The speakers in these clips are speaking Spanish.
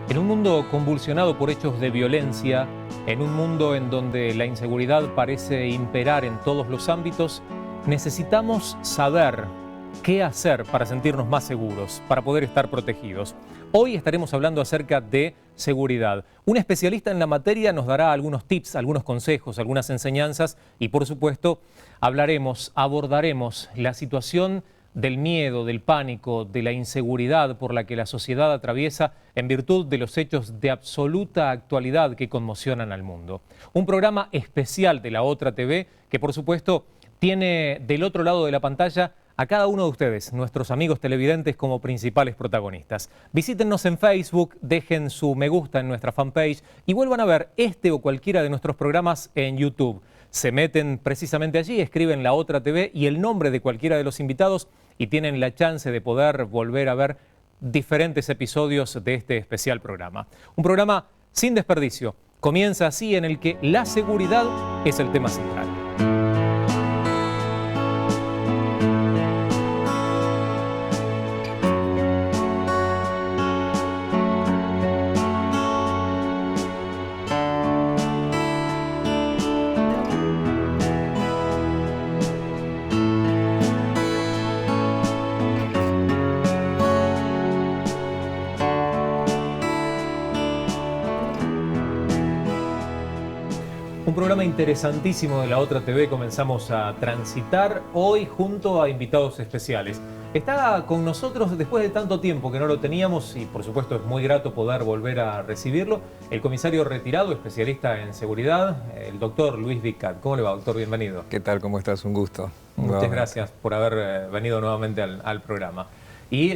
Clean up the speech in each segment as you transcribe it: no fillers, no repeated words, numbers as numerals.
En un mundo convulsionado por hechos de violencia, en un mundo en donde la inseguridad parece imperar en todos los ámbitos, necesitamos saber qué hacer para sentirnos más seguros, para poder estar protegidos. Hoy estaremos hablando acerca de seguridad. Un especialista en la materia nos dará algunos tips, algunos consejos, algunas enseñanzas y, por supuesto, abordaremos la situación del miedo, del pánico, de la inseguridad por la que la sociedad atraviesa en virtud de los hechos de absoluta actualidad que conmocionan al mundo. Un programa especial de La Otra TV que, por supuesto, tiene del otro lado de la pantalla a cada uno de ustedes, nuestros amigos televidentes, como principales protagonistas. Visítennos en Facebook, dejen su me gusta en nuestra fanpage y vuelvan a ver este o cualquiera de nuestros programas en YouTube. Se meten precisamente allí, escriben La Otra TV y el nombre de cualquiera de los invitados y tienen la chance de poder volver a ver diferentes episodios de este especial programa. Un programa sin desperdicio. Comienza así, en el que la seguridad es el tema central. Un programa interesantísimo de La Otra TV comenzamos a transitar hoy junto a invitados especiales. Está con nosotros después de tanto tiempo que no lo teníamos y por supuesto es muy grato poder volver a recibirlo, el comisario retirado, especialista en seguridad, el doctor Luis Vicat. ¿Cómo le va, doctor? Bienvenido. ¿Qué tal? ¿Cómo estás? Un gusto. Muchas gracias por haber venido nuevamente al programa. Y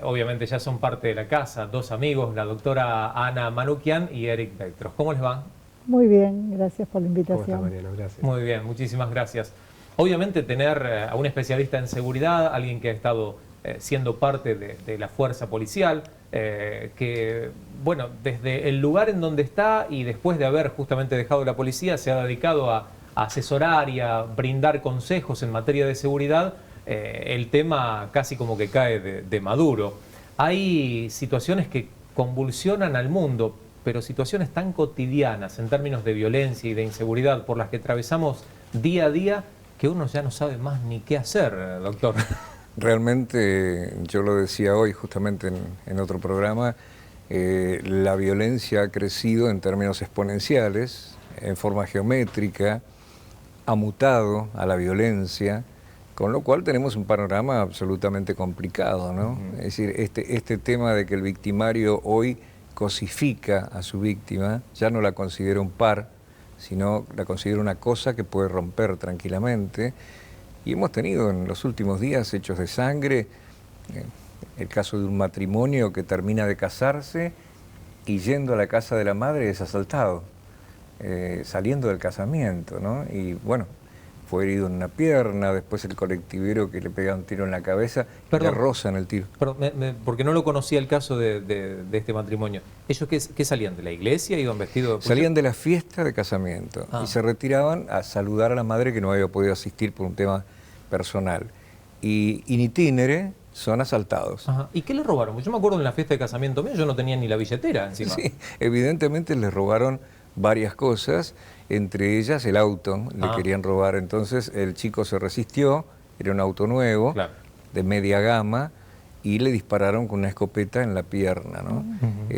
obviamente ya son parte de la casa, dos amigos, la doctora Ana Manukian y Eric Vectros. ¿Cómo les va? Muy bien, gracias por la invitación. ¿Cómo estás, Mariano? Gracias. Muy bien, muchísimas gracias. Obviamente tener a un especialista en seguridad, alguien que ha estado siendo parte de la fuerza policial, que, bueno, desde el lugar en donde está y después de haber justamente dejado la policía, se ha dedicado a asesorar y a brindar consejos en materia de seguridad, el tema casi como que cae de maduro. Hay situaciones que convulsionan al mundo, pero situaciones tan cotidianas en términos de violencia y de inseguridad por las que atravesamos día a día que uno ya no sabe más ni qué hacer, doctor. Realmente, yo lo decía hoy justamente en otro programa, la violencia ha crecido en términos exponenciales, en forma geométrica, ha mutado a la violencia, con lo cual tenemos un panorama absolutamente complicado, ¿no? Es decir, este tema de que el victimario hoy cosifica a su víctima, ya no la considera un par, sino la considera una cosa que puede romper tranquilamente. Y hemos tenido en los últimos días hechos de sangre, el caso de un matrimonio que termina de casarse y yendo a la casa de la madre es asaltado, saliendo del casamiento, ¿no? Y bueno, fue herido en una pierna, después el colectivero que le pega un tiro en la cabeza y le rozan el tiro. Perdón, porque no lo conocía el caso de este matrimonio. ¿Ellos qué salían? ¿De la iglesia? ¿Iban vestidos de...? Salían de la fiesta de casamiento y se retiraban a saludar a la madre que no había podido asistir por un tema personal. Y in itinere son asaltados. Ajá. ¿Y qué le robaron? Porque yo me acuerdo en la fiesta de casamiento mío yo no tenía ni la billetera encima. Sí, evidentemente les robaron varias cosas, entre ellas el auto, le querían robar. Entonces el chico se resistió, era un auto nuevo, claro, de media gama, y le dispararon con una escopeta en la pierna, ¿no?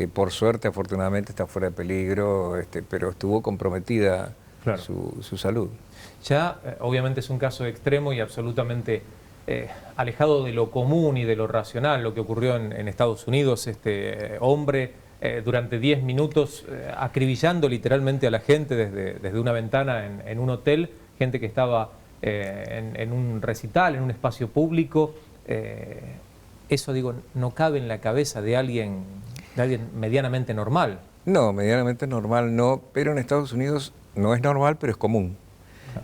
Por suerte, afortunadamente, está fuera de peligro, pero estuvo comprometida, claro, su salud. Ya, obviamente es un caso extremo y absolutamente alejado de lo común y de lo racional, lo que ocurrió en Estados Unidos. Este hombre durante 10 minutos acribillando literalmente a la gente desde una ventana en un hotel, gente que estaba en un recital, en un espacio público. Eso, digo, no cabe en la cabeza de alguien medianamente normal. No, medianamente normal no, pero en Estados Unidos no es normal, pero es común.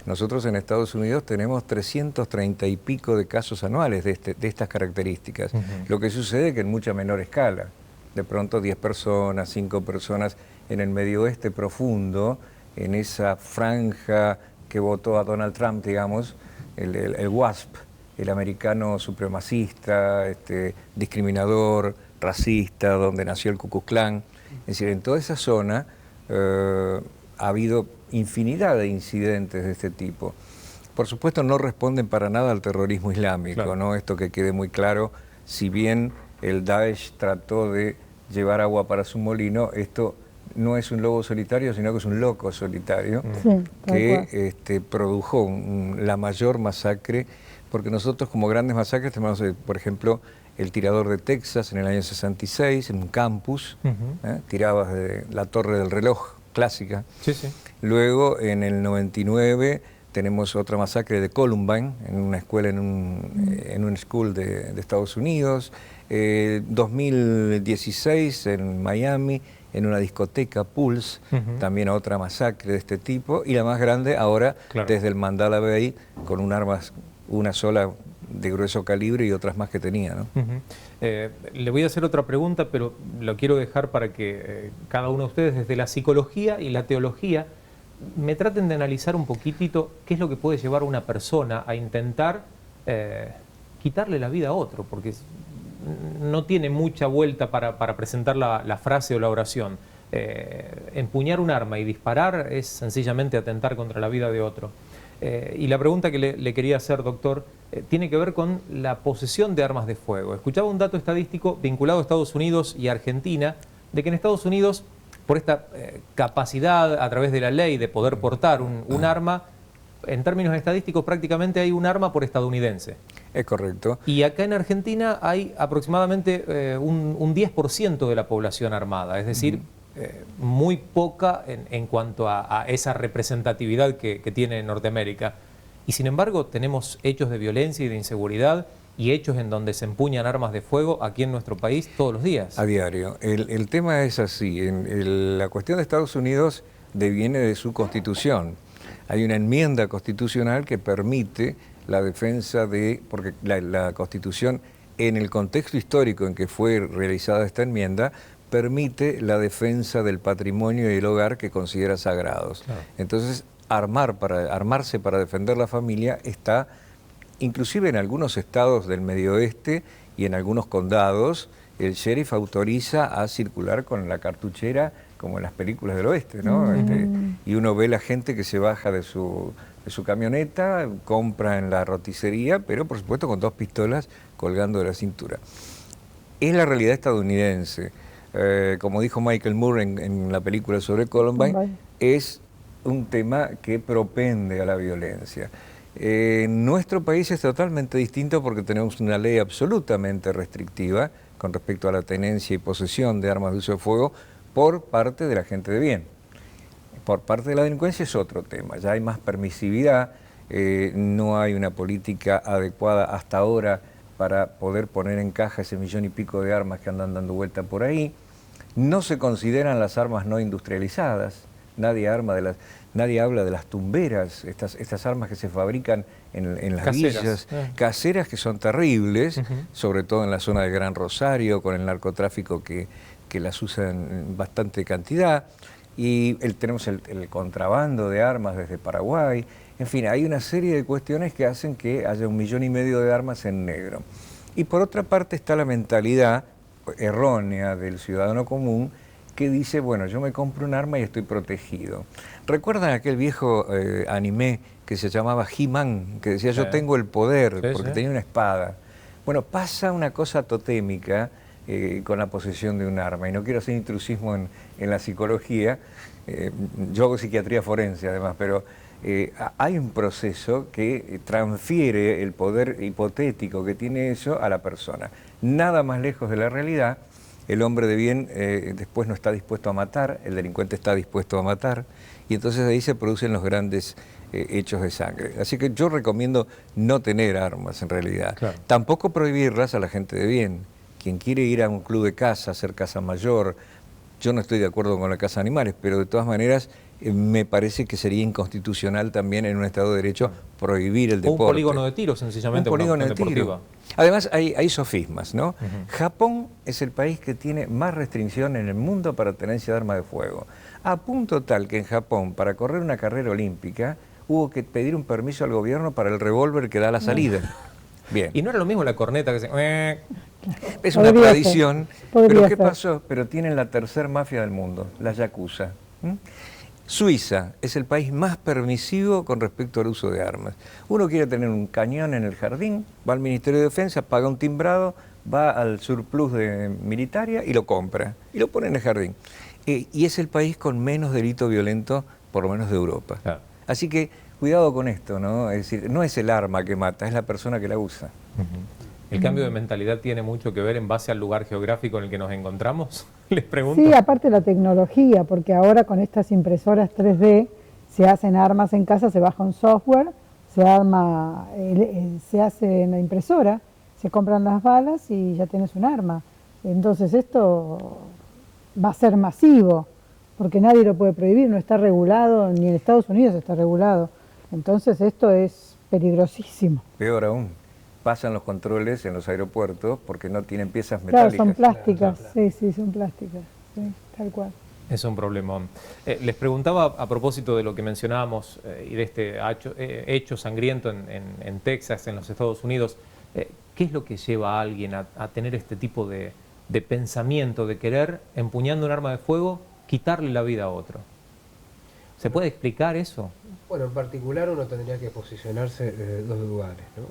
Nosotros en Estados Unidos tenemos 330 y pico de casos anuales de estas características. Lo que sucede es que en mucha menor escala. De pronto 10 personas, 5 personas en el Medio Oeste profundo, en esa franja que votó a Donald Trump, digamos, el WASP, el americano supremacista, discriminador, racista, donde nació el Ku Klux Klan. Es decir, en toda esa zona ha habido infinidad de incidentes de este tipo. Por supuesto, no responden para nada al terrorismo islámico, claro, ¿no? Esto que quede muy claro, si bien el Daesh trató de llevar agua para su molino, esto no es un lobo solitario, sino que es un loco solitario Sí, que produjo la mayor masacre, porque nosotros como grandes masacres tenemos, por ejemplo, el tirador de Texas en el año 66, en un campus, tiraba desde la torre del reloj clásica. Sí, sí. Luego, en el 99, tenemos otra masacre de Columbine, en una escuela, en un school de Estados Unidos. 2016, en Miami, en una discoteca Pulse, también otra masacre de este tipo. Y la más grande ahora, claro, desde el Mandala Bay, con un arma, una sola de grueso calibre y otras más que tenía, ¿no? Le voy a hacer otra pregunta, pero lo quiero dejar para que cada uno de ustedes, desde la psicología y la teología, me traten de analizar un poquitito qué es lo que puede llevar a una persona a intentar quitarle la vida a otro, porque no tiene mucha vuelta para presentar la frase o la oración. Empuñar un arma y disparar es sencillamente atentar contra la vida de otro. Y la pregunta que le quería hacer, doctor, tiene que ver con la posesión de armas de fuego. Escuchaba un dato estadístico vinculado a Estados Unidos y Argentina, de que en Estados Unidos, por esta capacidad a través de la ley de poder portar un arma, en términos estadísticos prácticamente hay un arma por estadounidense. Es correcto. Y acá en Argentina hay aproximadamente un 10% de la población armada, es decir, muy poca en cuanto a esa representatividad que tiene Norteamérica. Y sin embargo tenemos hechos de violencia y de inseguridad y hechos en donde se empuñan armas de fuego aquí en nuestro país todos los días. A diario. El tema es así. La cuestión de Estados Unidos deviene de su constitución. Hay una enmienda constitucional que permite la defensa porque la Constitución, en el contexto histórico en que fue realizada esta enmienda, permite la defensa del patrimonio y el hogar que considera sagrados. Claro. Entonces, armarse para defender la familia está, inclusive en algunos estados del Medio Oeste y en algunos condados, el sheriff autoriza a circular con la cartuchera como en las películas del oeste, ¿no? Y uno ve la gente que se baja de su camioneta, compra en la roticería, pero por supuesto con 2 pistolas colgando de la cintura. Es la realidad estadounidense. Como dijo Michael Moore en la película sobre Columbine, es un tema que propende a la violencia. Nuestro país es totalmente distinto porque tenemos una ley absolutamente restrictiva con respecto a la tenencia y posesión de armas de uso de fuego por parte de la gente de bien. Por parte de la delincuencia es otro tema, ya hay más permisividad, no hay una política adecuada hasta ahora para poder poner en caja ese 1,5 millones de armas que andan dando vuelta por ahí. No se consideran las armas no industrializadas, nadie habla de las tumberas, estas armas que se fabrican en las villas, caseras que son terribles, sobre todo en la zona del Gran Rosario, con el narcotráfico que las usan en bastante cantidad, y tenemos el contrabando de armas desde Paraguay. En fin, hay una serie de cuestiones que hacen que haya 1,5 millones de armas en negro. Y por otra parte está la mentalidad errónea del ciudadano común que dice, bueno, yo me compro un arma y estoy protegido. ¿Recuerdan aquel viejo anime que se llamaba He-Man, que decía yo tengo el poder, porque tenía una espada? Bueno, pasa una cosa totémica con la posesión de un arma, y no quiero hacer intrusismo en la psicología, yo hago psiquiatría forense además, pero hay un proceso que transfiere el poder hipotético que tiene eso a la persona. Nada más lejos de la realidad. El hombre de bien después no está dispuesto a matar, el delincuente está dispuesto a matar, y entonces ahí se producen los grandes hechos de sangre. Así que yo recomiendo no tener armas en realidad. Claro. Tampoco prohibirlas a la gente de bien. Quien quiere ir a un club de caza, hacer caza mayor, yo no estoy de acuerdo con la caza de animales, pero de todas maneras me parece que sería inconstitucional también en un Estado de Derecho prohibir el deporte. O un polígono de tiro, sencillamente. Un polígono de tiro. Además hay sofismas, ¿no? Japón es el país que tiene más restricción en el mundo para tenencia de armas de fuego. A punto tal que en Japón, para correr una carrera olímpica, hubo que pedir un permiso al gobierno para el revólver que da la salida. Bien. Y no era lo mismo la corneta que se... Es una Podría tradición, ser, podría pero ¿qué ser. pasó? Pero tienen la tercer mafia del mundo, la Yakuza. Suiza es el país más permisivo con respecto al uso de armas. Uno quiere tener un cañón en el jardín, va al Ministerio de Defensa, paga un timbrado, va al surplus de militaria y lo compra, y lo pone en el jardín. Y es el país con menos delito violento, por lo menos de Europa. Claro. Así que cuidado con esto, ¿no? Es decir, no es el arma que mata, es la persona que la usa. ¿El cambio de mentalidad tiene mucho que ver en base al lugar geográfico en el que nos encontramos? Les pregunto. Sí, aparte la tecnología, porque ahora con estas impresoras 3D se hacen armas en casa, se baja un software, se arma, se hace en la impresora, se compran las balas y ya tienes un arma. Entonces esto va a ser masivo, porque nadie lo puede prohibir, no está regulado, ni en Estados Unidos está regulado. Entonces esto es peligrosísimo. Peor aún, pasan los controles en los aeropuertos porque no tienen piezas Claro, metálicas. son plásticas, sí, son plásticas, sí, tal cual. Es un problemón. Les preguntaba a propósito de lo que mencionábamos y de este hecho sangriento en Texas, en los Estados Unidos, ¿qué es lo que lleva a alguien a tener este tipo de pensamiento, de querer, empuñando un arma de fuego, quitarle la vida a otro? ¿Se puede explicar eso? Bueno, en particular uno tendría que posicionarse desde dos lugares, ¿no?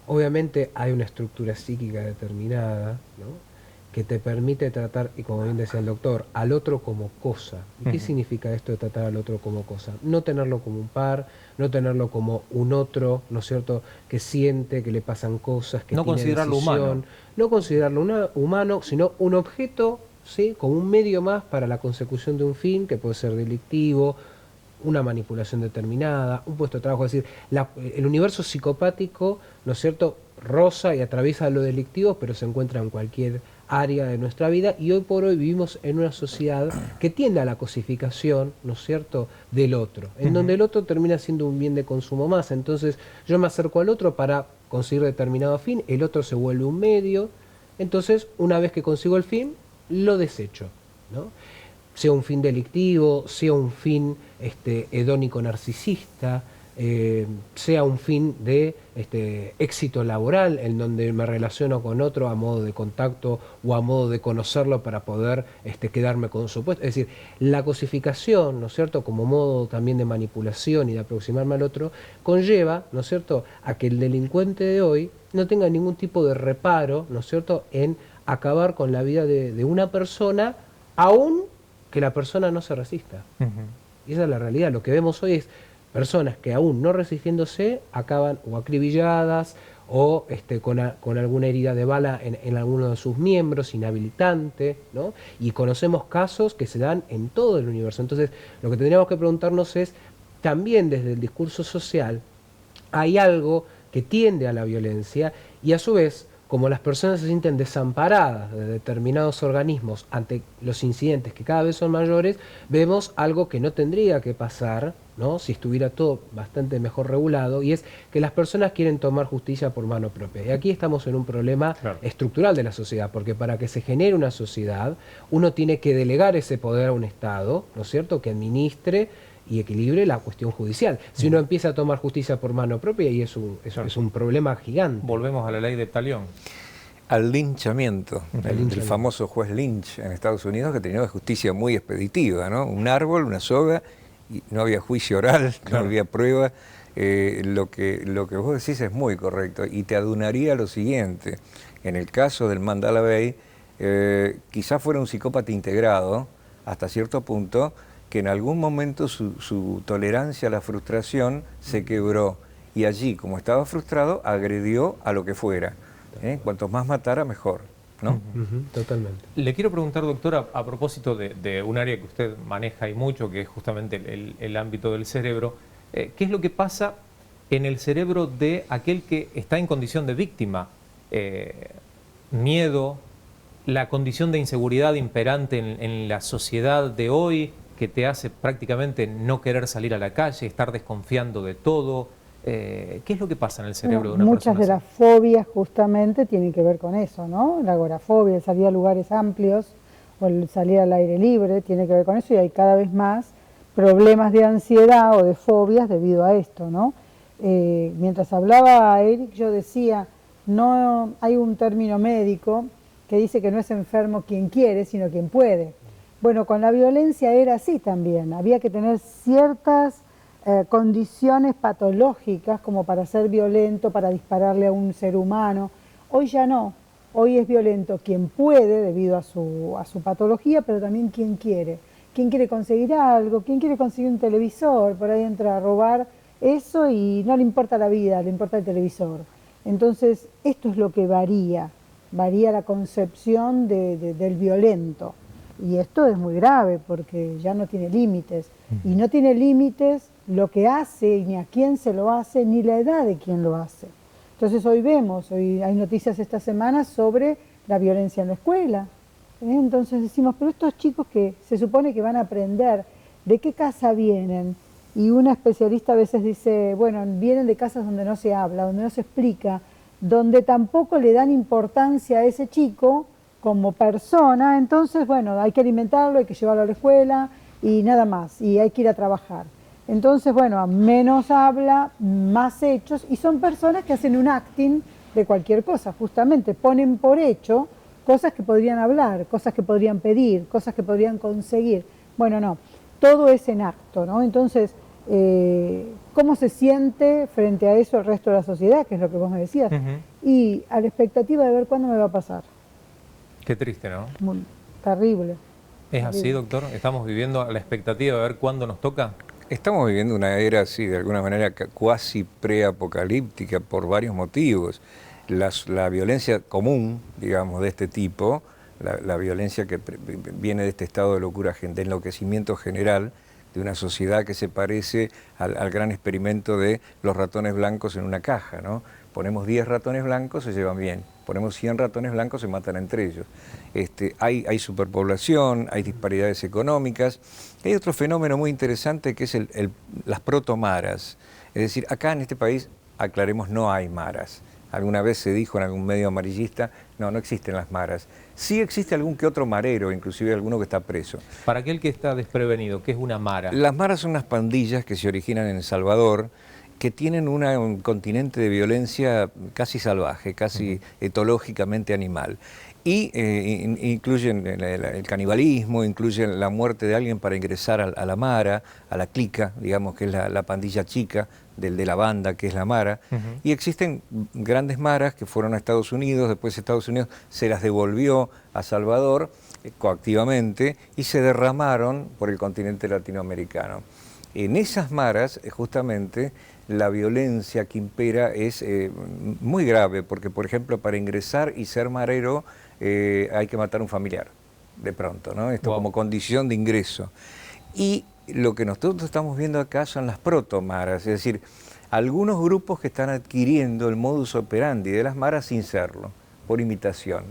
Obviamente hay una estructura psíquica determinada, ¿no?, que te permite tratar, y como bien decía el doctor, al otro como cosa. ¿Y qué significa esto de tratar al otro como cosa? No tenerlo como un par, no tenerlo como un otro, ¿no es cierto?, que siente, que le pasan cosas, que No tiene considerarlo decisión. humano. No considerarlo humano, sino un objeto, ¿sí?, como un medio más para la consecución de un fin, que puede ser delictivo, una manipulación determinada, un puesto de trabajo. Es decir, el universo psicopático, ¿no es cierto?, roza y atraviesa lo delictivo, pero se encuentra en cualquier área de nuestra vida, y hoy por hoy vivimos en una sociedad que tiende a la cosificación, ¿no es cierto?, del otro, en donde el otro termina siendo un bien de consumo más. Entonces yo me acerco al otro para conseguir determinado fin, el otro se vuelve un medio, entonces una vez que consigo el fin, lo desecho, ¿no? Sea un fin delictivo, sea un fin hedónico narcisista, sea un fin de éxito laboral, en donde me relaciono con otro a modo de contacto o a modo de conocerlo para poder quedarme con su puesto. Es decir, la cosificación, ¿no es cierto?, como modo también de manipulación y de aproximarme al otro, conlleva, ¿no es cierto?, a que el delincuente de hoy no tenga ningún tipo de reparo, ¿no es cierto?, en acabar con la vida de una persona, aún que la persona no se resista. Y esa es la realidad. Lo que vemos hoy es personas que aún no resistiéndose acaban o acribilladas o con alguna herida de bala en alguno de sus miembros, inhabilitante, ¿no? Y conocemos casos que se dan en todo el universo. Entonces, lo que tendríamos que preguntarnos es, también desde el discurso social, hay algo que tiende a la violencia, y a su vez, como las personas se sienten desamparadas de determinados organismos ante los incidentes que cada vez son mayores, vemos algo que no tendría que pasar, ¿no?, si estuviera todo bastante mejor regulado, y es que las personas quieren tomar justicia por mano propia. Y aquí estamos en un problema estructural de la sociedad, porque para que se genere una sociedad, uno tiene que delegar ese poder a un Estado, ¿no es cierto?, que administre y equilibre la cuestión judicial. Si uno empieza a tomar justicia por mano propia, y es un problema gigante. Volvemos a la ley de Talión. Al linchamiento, el famoso juez Lynch en Estados Unidos, que tenía una justicia muy expeditiva, ¿no? Un árbol, una soga, y no había juicio oral, no había prueba. Lo que vos decís es muy correcto, y te adunaría lo siguiente: en el caso del Mandala Bay, quizás fuera un psicópata integrado hasta cierto punto, que en algún momento su tolerancia a la frustración se quebró, y allí, como estaba frustrado, agredió a lo que fuera. Cuanto más matara, mejor, ¿no? Totalmente. Le quiero preguntar, doctora, a propósito de un área que usted maneja y mucho, que es justamente el ámbito del cerebro, ¿qué es lo que pasa en el cerebro de aquel que está en condición de víctima? Miedo, la condición de inseguridad imperante en la sociedad de hoy, que te hace prácticamente no querer salir a la calle, estar desconfiando de todo. ¿Qué es lo que pasa en el cerebro de una persona Muchas de las fobias justamente tienen que ver con eso, ¿no? La agorafobia, el salir a lugares amplios o el salir al aire libre, tiene que ver con eso, y hay cada vez más problemas de ansiedad o de fobias debido a esto, ¿no? Mientras hablaba Eric, yo decía, no hay un término médico que dice que no es enfermo quien quiere, sino quien puede. Bueno, con la violencia era así también, había que tener ciertas condiciones patológicas como para ser violento, para dispararle a un ser humano. Hoy ya no, hoy es violento quien puede debido a su patología, pero también quien quiere. Quien quiere conseguir algo, quien quiere conseguir un televisor, por ahí entra a robar eso y no le importa la vida, le importa el televisor. Entonces, esto es lo que varía la concepción del violento. Y esto es muy grave porque ya no tiene límites. Y no tiene límites lo que hace, ni a quién se lo hace, ni la edad de quien lo hace. Entonces hoy hay noticias esta semana sobre la violencia en la escuela. Entonces decimos, pero estos chicos que se supone que van a aprender, ¿de qué casa vienen? Y una especialista a veces dice, bueno, vienen de casas donde no se habla, donde no se explica, donde tampoco le dan importancia a ese chico como persona, entonces, bueno, hay que alimentarlo, hay que llevarlo a la escuela y nada más, y hay que ir a trabajar. Entonces, bueno, menos habla, más hechos, y son personas que hacen un acting de cualquier cosa, justamente, ponen por hecho cosas que podrían hablar, cosas que podrían pedir, cosas que podrían conseguir. Bueno, no, todo es en acto, ¿no? Entonces, ¿cómo se siente frente a eso el resto de la sociedad, que es lo que vos me decías? Y a la expectativa de ver cuándo me va a pasar. Qué triste, ¿no? Muy terrible. ¿Es así, doctor? ¿Estamos viviendo a la expectativa de ver cuándo nos toca? Estamos viviendo una era así, de alguna manera cuasi preapocalíptica por varios motivos. La violencia común, digamos, de este tipo, la violencia que viene de este estado de locura, de enloquecimiento general, de una sociedad que se parece al gran experimento de los ratones blancos en una caja, ¿no? Ponemos 10 ratones blancos, se llevan bien. Ponemos 100 ratones blancos, se matan entre ellos. Hay superpoblación, hay disparidades económicas. Hay otro fenómeno muy interesante que es las protomaras. Es decir, acá en este país, aclaremos, no hay maras. Alguna vez se dijo en algún medio amarillista, no existen las maras. Sí existe algún que otro marero, inclusive alguno que está preso. Para aquel que está desprevenido, ¿qué es una mara? Las maras son unas pandillas que se originan en El Salvador, que tienen un continente de violencia casi salvaje, casi etológicamente animal. Y incluyen el canibalismo, incluyen la muerte de alguien para ingresar a la mara, a la clica, digamos que es la pandilla chica de la banda, que es la mara. Y existen grandes maras que fueron a Estados Unidos, después Estados Unidos se las devolvió a Salvador coactivamente y se derramaron por el continente latinoamericano. En esas maras, justamente, la violencia que impera es muy grave, porque, por ejemplo, para ingresar y ser marero hay que matar a un familiar, de pronto, ¿no? Esto como condición de ingreso. Y lo que nosotros estamos viendo acá son las protomaras, es decir, algunos grupos que están adquiriendo el modus operandi de las maras sin serlo, por imitación.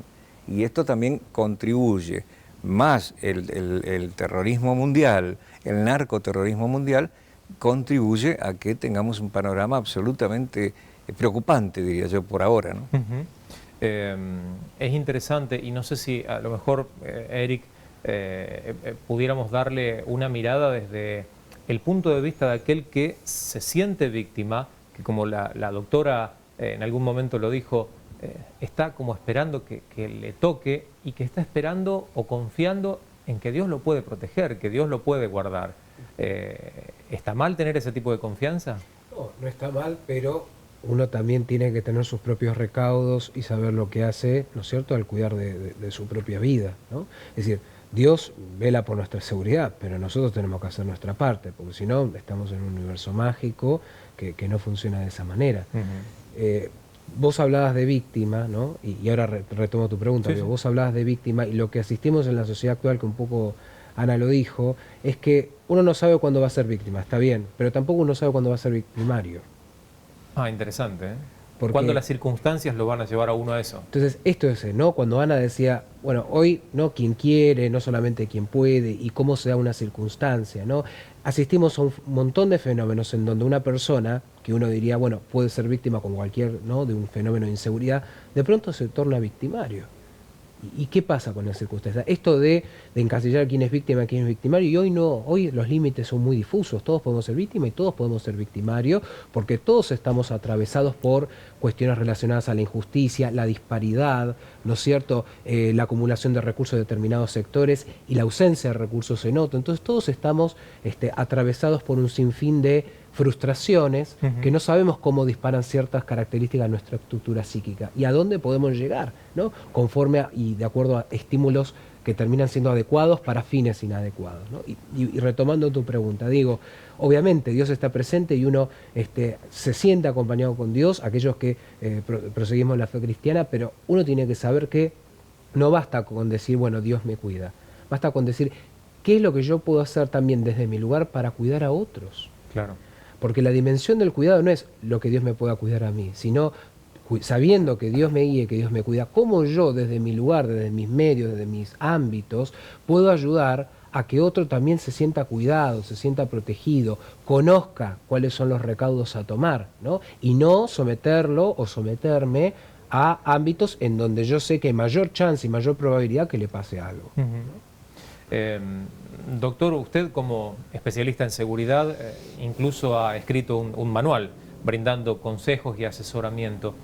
Y esto también contribuye, más el terrorismo mundial, el narcoterrorismo mundial, contribuye a que tengamos un panorama absolutamente preocupante, diría yo, por ahora, ¿no? Es interesante, y no sé si a lo mejor, Eric, pudiéramos darle una mirada desde el punto de vista de aquel que se siente víctima, que como la doctora en algún momento lo dijo, está como esperando que le toque y que está esperando o confiando en que Dios lo puede proteger, que Dios lo puede guardar. ¿Está mal tener ese tipo de confianza? No, no está mal, pero uno también tiene que tener sus propios recaudos y saber lo que hace, ¿no es cierto?, al cuidar de su propia vida, ¿no? Es decir, Dios vela por nuestra seguridad, pero nosotros tenemos que hacer nuestra parte, porque si no, estamos en un universo mágico que no funciona de esa manera. Vos hablabas de víctima, ¿no? Y ahora retomo tu pregunta, sí. Vos hablabas de víctima y lo que asistimos en la sociedad actual, que un poco Ana lo dijo, es que uno no sabe cuándo va a ser víctima, está bien, pero tampoco uno sabe cuándo va a ser victimario. Ah, interesante, ¿eh? Porque, ¿cuándo las circunstancias lo van a llevar a uno a eso? Entonces, esto es, ¿no? Cuando Ana decía, bueno, hoy, ¿no?, quien quiere, no solamente quien puede, y cómo se da una circunstancia, ¿no? Asistimos a un montón de fenómenos en donde una persona, que uno diría, bueno, puede ser víctima con cualquier, ¿no?, de un fenómeno de inseguridad, de pronto se torna victimario. ¿Y qué pasa con las circunstancias? Esto de encasillar quién es víctima, quién es victimario, y hoy no, hoy los límites son muy difusos, todos podemos ser víctimas y todos podemos ser victimarios, porque todos estamos atravesados por cuestiones relacionadas a la injusticia, la disparidad, ¿no es cierto?, la acumulación de recursos de determinados sectores y la ausencia de recursos en otros. Entonces todos estamos atravesados por un sinfín de frustraciones que no sabemos cómo disparan ciertas características de nuestra estructura psíquica y a dónde podemos llegar, ¿no?, conforme y de acuerdo a estímulos que terminan siendo adecuados para fines inadecuados, ¿no? Y retomando tu pregunta, digo, obviamente Dios está presente y uno se siente acompañado con Dios, aquellos que proseguimos la fe cristiana, pero uno tiene que saber que no basta con decir, bueno, Dios me cuida, basta con decir, ¿qué es lo que yo puedo hacer también desde mi lugar para cuidar a otros? Claro. Porque la dimensión del cuidado no es lo que Dios me pueda cuidar a mí, sino sabiendo que Dios me guía, que Dios me cuida, cómo yo desde mi lugar, desde mis medios, desde mis ámbitos, puedo ayudar a que otro también se sienta cuidado, se sienta protegido, conozca cuáles son los recaudos a tomar, ¿no? Y no someterlo o someterme a ámbitos en donde yo sé que hay mayor chance y mayor probabilidad que le pase algo. Doctor, usted como especialista en seguridad incluso ha escrito un manual brindando consejos y asesoramiento.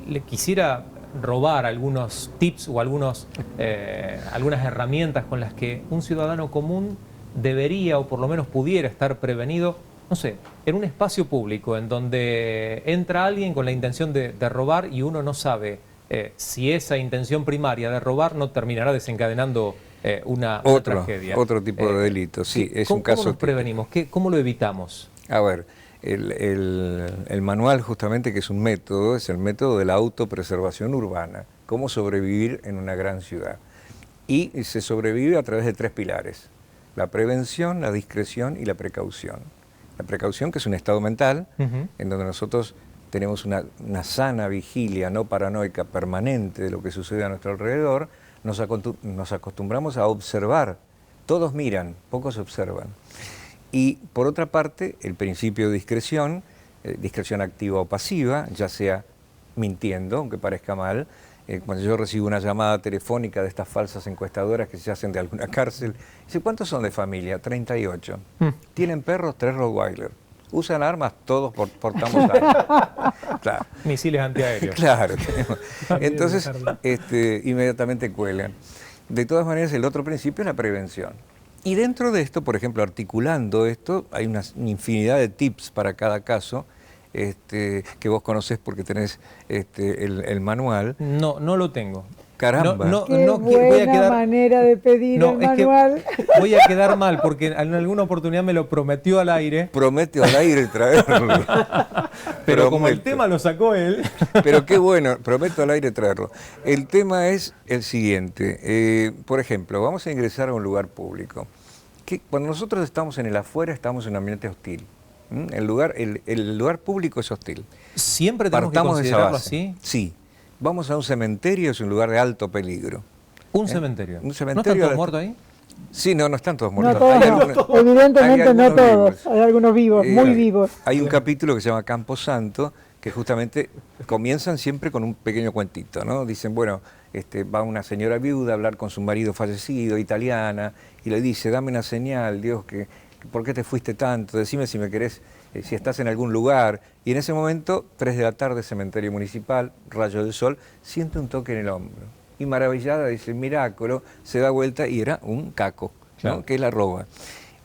Le quisiera robar algunos tips o algunas herramientas con las que un ciudadano común debería o por lo menos pudiera estar prevenido, no sé, en un espacio público en donde entra alguien con la intención de robar y uno no sabe si esa intención primaria de robar no terminará desencadenando una tragedia. Otro tipo de delito, sí, es un caso. ¿Cómo nos prevenimos? ¿Cómo lo evitamos? A ver, el manual justamente, que es un método, es el método de la autopreservación urbana, cómo sobrevivir en una gran ciudad. Y se sobrevive a través de 3 pilares: la prevención, la discreción y la precaución. La precaución, que es un estado mental, en donde nosotros tenemos una sana vigilia no paranoica permanente de lo que sucede a nuestro alrededor. Nos acostumbramos a observar. Todos miran, pocos observan. Y por otra parte, el principio de discreción activa o pasiva, ya sea mintiendo, aunque parezca mal. Cuando yo recibo una llamada telefónica de estas falsas encuestadoras que se hacen de alguna cárcel, dice, ¿cuántos son de familia? 38. ¿Tienen perros? 3 Rottweiler. ¿Usan armas? Todos portamos armas. Claro. Misiles antiaéreos. Claro. Entonces, inmediatamente cuelgan. De todas maneras, el otro principio es la prevención. Y dentro de esto, por ejemplo, articulando esto, hay una infinidad de tips para cada caso, que vos conocés porque tenés el manual. No lo tengo. Caramba. Qué buena manera de pedir el manual. Voy a quedar mal porque en alguna oportunidad me lo prometió al aire. Prometió al aire traerlo. Pero como el tema lo sacó él. Pero qué bueno, prometo al aire traerlo. El tema es el siguiente. Por ejemplo, vamos a ingresar a un lugar público. Cuando nosotros estamos en el afuera, estamos en un ambiente hostil. El lugar público es hostil. ¿Siempre tenemos que considerarlo así? Sí. Vamos a un cementerio, es un lugar de alto peligro. ¿Un cementerio? Un cementerio. ¿No están todos muertos ahí? Sí, no están todos muertos. No todos, evidentemente no todos. Hay algunos vivos, muy vivos. Hay un capítulo que se llama Camposanto, que justamente comienzan siempre con un pequeño cuentito, ¿no? Dicen, bueno, va una señora viuda a hablar con su marido fallecido, italiana, y le dice, dame una señal, Dios, ¿por qué te fuiste tanto? Decime si me querés, si estás en algún lugar. Y en ese momento, 3 de la tarde, cementerio municipal, rayo del sol, siente un toque en el hombro. Y maravillada dice, milagro, se da vuelta y era un caco, ¿no? Claro. Que la roba.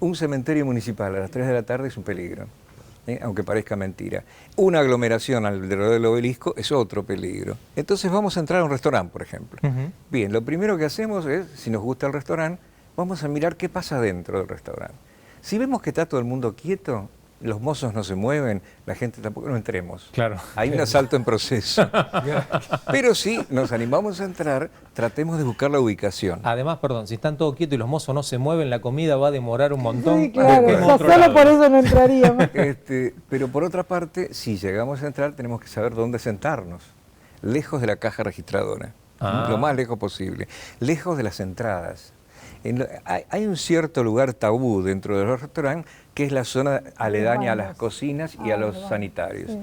Un cementerio municipal a las 3 de la tarde es un peligro, aunque parezca mentira. Una aglomeración alrededor del obelisco es otro peligro. Entonces vamos a entrar a un restaurante, por ejemplo. Bien, lo primero que hacemos es, si nos gusta el restaurante, vamos a mirar qué pasa dentro del restaurante. Si vemos que está todo el mundo quieto, los mozos no se mueven, la gente tampoco, no entremos. Claro. Hay un asalto en proceso. Pero si nos animamos a entrar, tratemos de buscar la ubicación. Además, perdón, si están todos quietos y los mozos no se mueven, la comida va a demorar un montón. Sí, claro, solo por eso no entraríamos. Pero por otra parte, si llegamos a entrar, tenemos que saber dónde sentarnos. Lejos de la caja registradora, lo más lejos posible. Lejos de las entradas. Hay un cierto lugar tabú dentro de los restaurantes, que es la zona aledaña a las cocinas y a los sanitarios. Sí.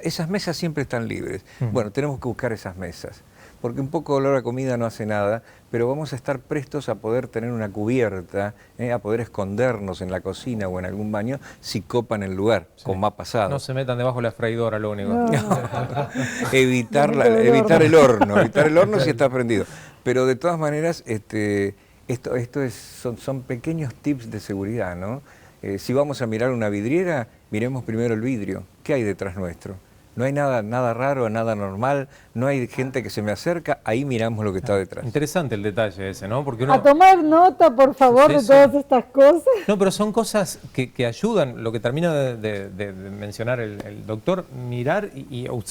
Esas mesas siempre están libres. Bueno, tenemos que buscar esas mesas. porque un poco de olor a comida no hace nada, pero vamos a estar prestos a poder tener una cubierta, a poder escondernos en la cocina o en algún baño si copan el lugar, Sí. como ha pasado. No se metan debajo de la freidora, lo único. No. evitar el horno si está prendido. Pero de todas maneras, son pequeños tips de seguridad, ¿no? Si vamos a mirar una vidriera, miremos primero el vidrio. ¿Qué hay detrás nuestro? No hay nada raro, nada normal, no hay gente que se me acerca, ahí miramos lo que está detrás. Interesante el detalle ese, ¿no? Porque uno... A tomar nota, por favor, de Sí. todas estas cosas. No, pero son cosas que ayudan, lo que termina de mencionar el doctor, mirar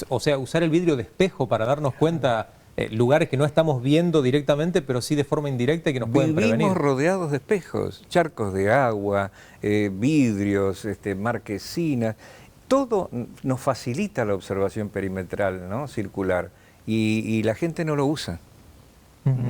o sea, usar el vidrio de espejo para darnos cuenta lugares que no estamos viendo directamente, pero sí de forma indirecta y que nos pueden prevenir. Vivimos rodeados de espejos, charcos de agua, vidrios, marquesinas. Todo nos facilita la observación perimetral, ¿no? Circular, y la gente no lo usa.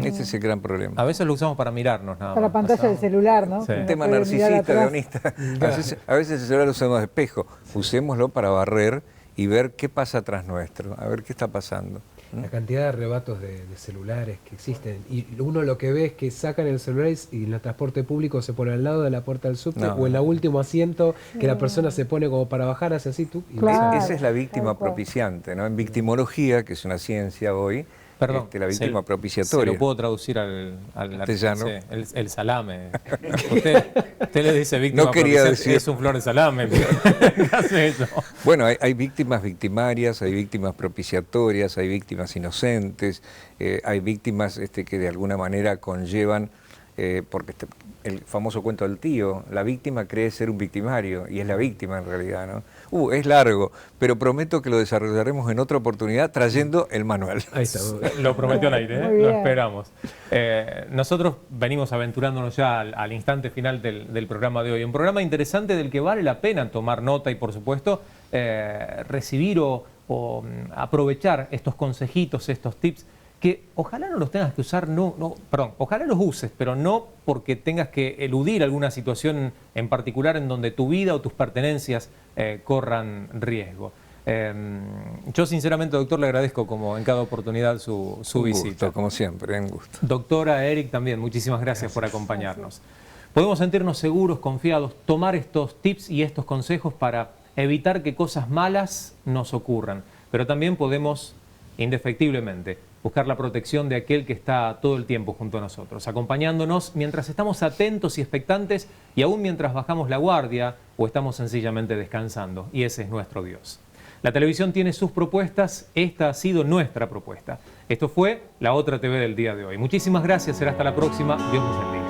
Ese es el gran problema. A veces lo usamos para mirarnos nada más. Para la pantalla del celular, ¿no? Sí. Que Un no tema puede mirar narcisista, atrás. leonista. A veces el celular lo usamos de espejo. Usémoslo para barrer y ver qué pasa atrás nuestro, a ver qué está pasando. La cantidad de arrebatos de celulares que existen. Y uno lo que ve es que sacan el celular y en el transporte público se pone al lado de la puerta del subte No. o en el último asiento que la persona se pone como para bajar hacia así tú. Y Claro. Esa es la víctima tal cual. propiciante, ¿no? En victimología, que es una ciencia hoy, Perdón, la víctima se propiciatoria. lo puedo traducir al Castellano. sí, el salame. Usted le dice víctima No quería propiciante, decir. es un flor de salame. ¿Qué hace eso? Bueno, hay víctimas victimarias, hay víctimas propiciatorias, hay víctimas inocentes, hay víctimas que de alguna manera conllevan, porque el famoso cuento del tío, la víctima cree ser un victimario y es la víctima en realidad, ¿no? Es largo, pero prometo que lo desarrollaremos en otra oportunidad trayendo el manual. Ahí está. Lo prometió al aire, Muy lo bien. esperamos. Nosotros venimos aventurándonos ya al instante final del programa de hoy. Un programa interesante del que vale la pena tomar nota y, por supuesto, recibir o aprovechar estos consejitos, estos tips, que ojalá no los tengas que usar, ojalá los uses, pero no porque tengas que eludir alguna situación en particular en donde tu vida o tus pertenencias corran riesgo. Yo sinceramente, doctor, le agradezco como en cada oportunidad su Un visita. gusto, como siempre, un gusto. Doctora Eric también, muchísimas gracias por acompañarnos. Podemos sentirnos seguros, confiados, tomar estos tips y estos consejos para evitar que cosas malas nos ocurran, pero también podemos, indefectiblemente, buscar la protección de aquel que está todo el tiempo junto a nosotros, acompañándonos mientras estamos atentos y expectantes y aún mientras bajamos la guardia o estamos sencillamente descansando, y ese es nuestro Dios. La televisión tiene sus propuestas, esta ha sido nuestra propuesta. Esto fue La Otra TV del día de hoy. Muchísimas gracias, será hasta la próxima. Dios nos bendiga.